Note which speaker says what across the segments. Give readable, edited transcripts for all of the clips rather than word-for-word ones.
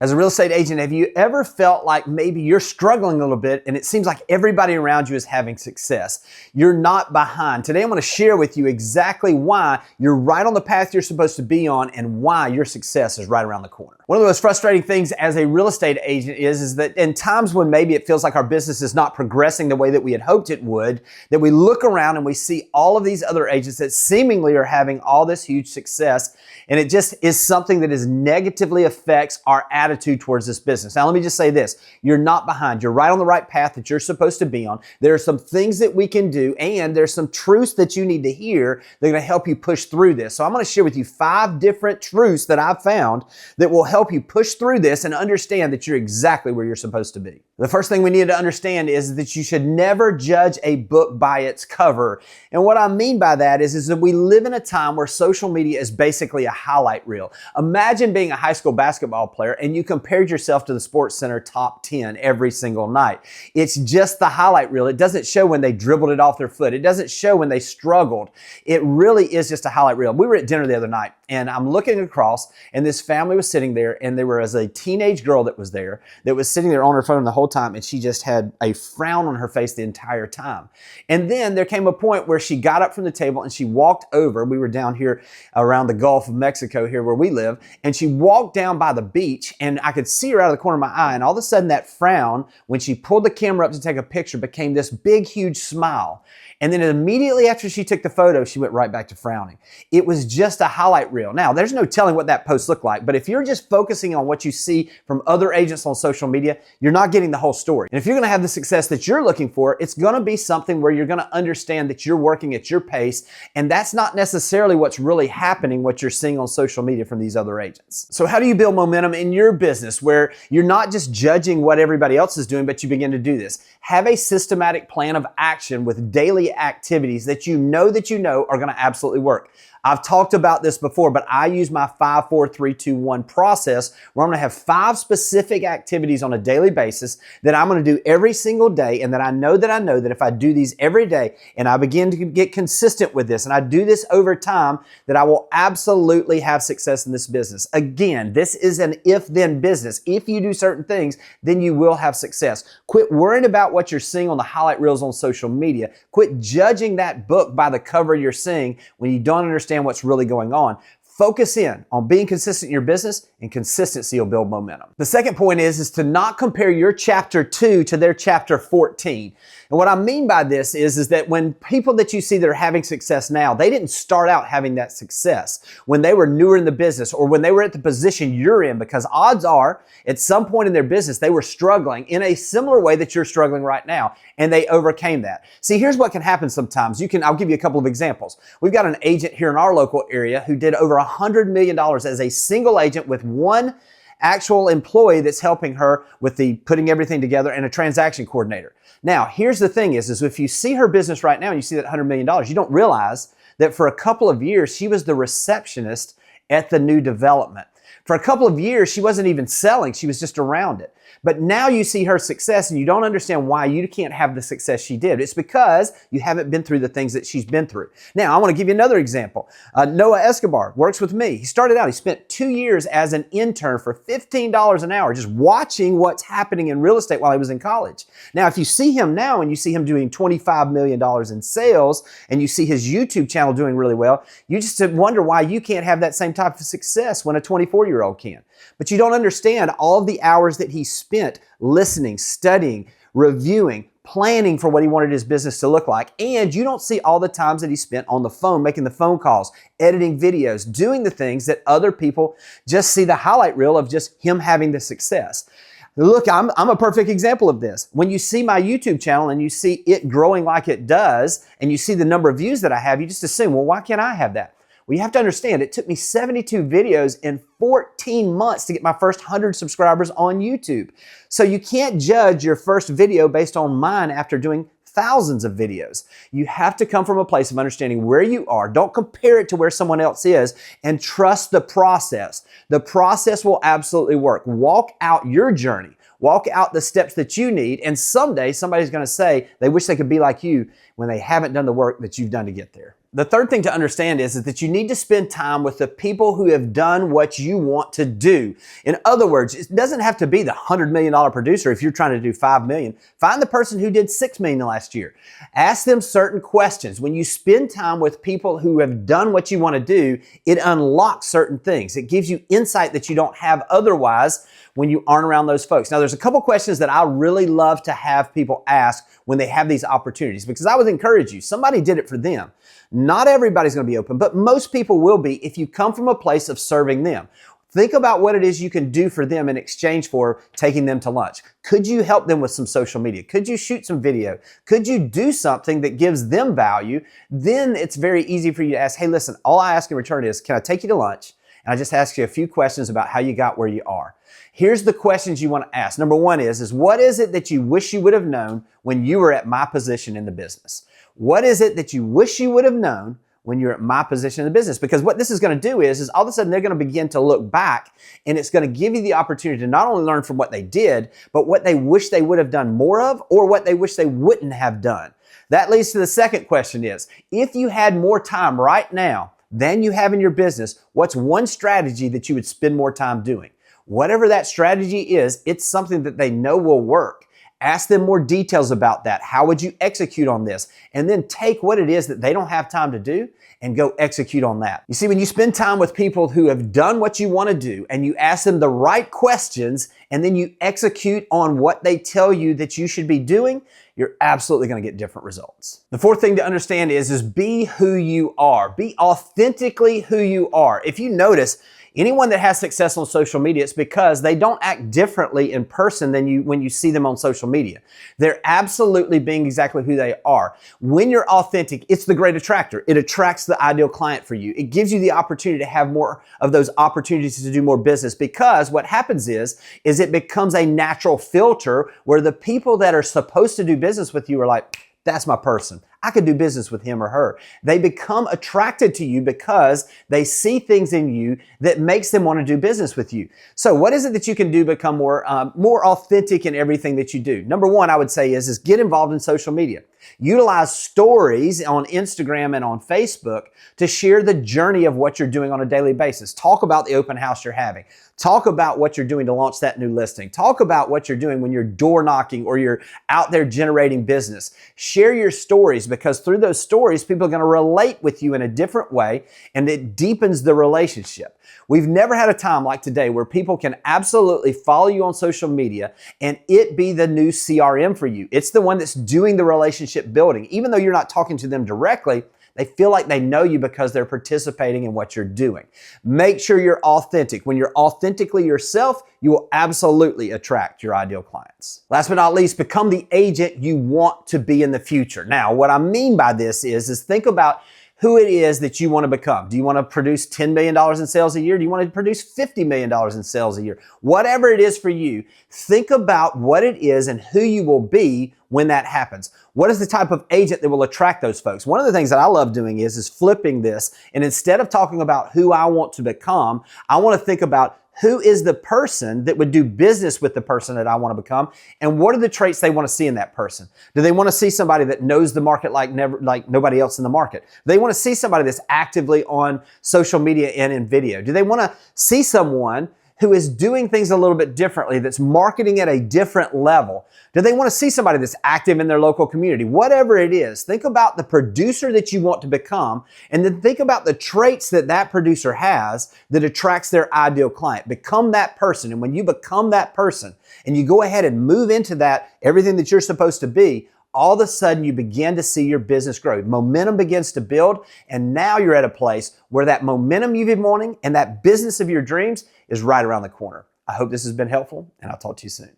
Speaker 1: As a real estate agent, have you ever felt like maybe you're struggling a little bit and it seems like everybody around you is having success? You're not behind. Today I'm going to share with you exactly why you're right on the path you're supposed to be on and why your success is right around the corner. One of the most frustrating things as a real estate agent is that in times when maybe it feels like our business is not progressing the way that we had hoped it would, that we look around and we see all of these other agents that seemingly are having all this huge success, and it just is something that negatively affects our attitude towards this business. Now, let me just say this. You're not behind. You're right on the right path that you're supposed to be on. There are some things that we can do, and there's some truths that you need to hear that are going to help you push through this. So I'm going to share with you 5 different truths that I've found that will help you push through this and understand that you're exactly where you're supposed to be. The first thing we need to understand is that you should never judge a book by its cover. And what I mean by that is that we live in a time where social media is basically a highlight reel. Imagine being a high school basketball player and you compared yourself to the Sports Center top 10 every single night. It's just the highlight reel. It doesn't show when they dribbled it off their foot. It doesn't show when they struggled. It really is just a highlight reel. We were at dinner the other night and I'm looking across and this family was sitting there, and there was a teenage girl that was there that was sitting there on her phone the whole time, and she just had a frown on her face the entire time. And then there came a point where she got up from the table and she walked over. We were down here around the Gulf of Mexico here where we live, and she walked down by the beach and I could see her out of the corner of my eye, and all of a sudden that frown, when she pulled the camera up to take a picture, became this big, huge smile. And then immediately after she took the photo, she went right back to frowning. It was just a highlight reel. Now, there's no telling what that post looked like, but if you're just focusing on what you see from other agents on social media, you're not getting the whole story. And if you're going to have the success that you're looking for, it's going to be something where you're going to understand that you're working at your pace, and that's not necessarily what's really happening, what you're seeing on social media from these other agents. So how do you build momentum in your business where you're not just judging what everybody else is doing, but you begin to do this? Have a systematic plan of action with daily activities that you know are going to absolutely work. I've talked about this before, but I use my 5, 4, 3, 2, 1 process where I'm going to have 5 specific activities on a daily basis that I'm going to do every single day, and that I know that if I do these every day and I begin to get consistent with this and I do this over time, that I will absolutely have success in this business. Again, this is an if-then business. If you do certain things, then you will have success. Quit worrying about what you're seeing on the highlight reels on social media. Quit judging that book by the cover you're seeing when you don't understand what's really going on. Focus in on being consistent in your business, and consistency will build momentum. The second point is to not compare your chapter 2 to their chapter 14. And what I mean by this is that when people that you see that are having success now, they didn't start out having that success when they were newer in the business or when they were at the position you're in, because odds are at some point in their business, they were struggling in a similar way that you're struggling right now, and they overcame that. See, here's what can happen sometimes. I'll give you a couple of examples. We've got an agent here in our local area who did over $100 million as a single agent with one actual employee that's helping her with the putting everything together and a transaction coordinator. Now, here's the thing is if you see her business right now and you see that $100 million, you don't realize that for a couple of years, she was the receptionist at the new development. For a couple of years, she wasn't even selling. She was just around it. But now you see her success and you don't understand why you can't have the success she did. It's because you haven't been through the things that she's been through. Now, I want to give you another example. Noah Escobar works with me. He started out, he spent 2 years as an intern for $15 an hour, just watching what's happening in real estate while he was in college. Now, if you see him now and you see him doing $25 million in sales and you see his YouTube channel doing really well, you just wonder why you can't have that same type of success when a 24-year-old can. But you don't understand all of the hours that he spent listening, studying, reviewing, planning for what he wanted his business to look like. And you don't see all the times that he spent on the phone, making the phone calls, editing videos, doing the things that other people just see the highlight reel of just him having the success. Look, I'm a perfect example of this. When you see my YouTube channel and you see it growing like it does, and you see the number of views that I have, you just assume, well, why can't I have that? Well, you have to understand, it took me 72 videos in 14 months to get my first 100 subscribers on YouTube. So you can't judge your first video based on mine after doing thousands of videos. You have to come from a place of understanding where you are. Don't compare it to where someone else is, and trust the process. The process will absolutely work. Walk out your journey. Walk out the steps that you need, and someday somebody's going to say they wish they could be like you when they haven't done the work that you've done to get there. The third thing to understand is that you need to spend time with the people who have done what you want to do. In other words, it doesn't have to be the $100 million producer if you're trying to do $5 million. Find the person who did $6 million last year. Ask them certain questions. When you spend time with people who have done what you want to do, it unlocks certain things. It gives you insight that you don't have otherwise when you aren't around those folks. Now, there's a couple questions that I really love to have people ask when they have these opportunities, because I would encourage you, somebody did it for them. Not everybody's going to be open, but most people will be if you come from a place of serving them. Think about what it is you can do for them in exchange for taking them to lunch. Could you help them with some social media? Could you shoot some video? Could you do something that gives them value? Then it's very easy for you to ask, hey, listen, all I ask in return is, can I take you to lunch? And I just ask you a few questions about how you got where you are. Here's the questions you want to ask. Number one is what is it that you wish you would have known when you were at my position in the business? What is it that you wish you would have known when you're at my position in the business? Because what this is going to do is all of a sudden they're going to begin to look back, and it's going to give you the opportunity to not only learn from what they did, but what they wish they would have done more of, or what they wish they wouldn't have done. That leads to the second question is, if you had more time right now than you have in your business, what's one strategy that you would spend more time doing? Whatever that strategy is, it's something that they know will work. Ask them more details about that. How would you execute on this? And then take what it is that they don't have time to do and go execute on that. You see, when you spend time with people who have done what you want to do and you ask them the right questions and then you execute on what they tell you that you should be doing, you're absolutely going to get different results. The fourth thing to understand is be who you are. Be authentically who you are. If you notice, anyone that has success on social media, it's because they don't act differently in person than when you see them on social media. They're absolutely being exactly who they are. When you're authentic, it's the great attractor. It attracts the ideal client for you. It gives you the opportunity to have more of those opportunities to do more business, because what happens is it becomes a natural filter where the people that are supposed to do business with you are like, that's my person. I could do business with him or her. They become attracted to you because they see things in you that makes them want to do business with you. So what is it that you can do to become more authentic in everything that you do? Number one, I would say is get involved in social media. Utilize stories on Instagram and on Facebook to share the journey of what you're doing on a daily basis. Talk about the open house you're having. Talk about what you're doing to launch that new listing. Talk about what you're doing when you're door knocking or you're out there generating business. Share your stories, because through those stories, people are going to relate with you in a different way, and it deepens the relationship. We've never had a time like today where people can absolutely follow you on social media and it be the new CRM for you. It's the one that's doing the relationship building. Even though you're not talking to them directly, they feel like they know you because they're participating in what you're doing. Make sure you're authentic. When you're authentically yourself, you will absolutely attract your ideal clients. Last but not least, become the agent you want to be in the future. Now, what I mean by this is think about who it is that you want to become. Do you want to produce $10 million in sales a year? Do you want to produce $50 million in sales a year? Whatever it is for you, think about what it is and who you will be when that happens. What is the type of agent that will attract those folks? One of the things that I love doing is flipping this, and instead of talking about who I want to become, I want to think about who is the person that would do business with the person that I want to become, and what are the traits they want to see in that person? Do they want to see somebody that knows the market like nobody else in the market? Do they want to see somebody that's actively on social media and in video? Do they want to see someone who is doing things a little bit differently, that's marketing at a different level? Do they want to see somebody that's active in their local community? Whatever it is, think about the producer that you want to become, and then think about the traits that that producer has that attracts their ideal client. Become that person, and when you become that person and you go ahead and move into that, everything that you're supposed to be, all of a sudden you begin to see your business grow. Momentum begins to build, and now you're at a place where that momentum you've been wanting and that business of your dreams is right around the corner. I hope this has been helpful, and I'll talk to you soon.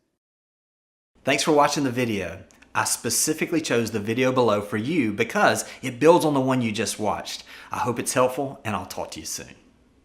Speaker 1: Thanks for watching the video. I specifically chose the video below for you because it builds on the one you just watched. I hope it's helpful, and I'll talk to you soon.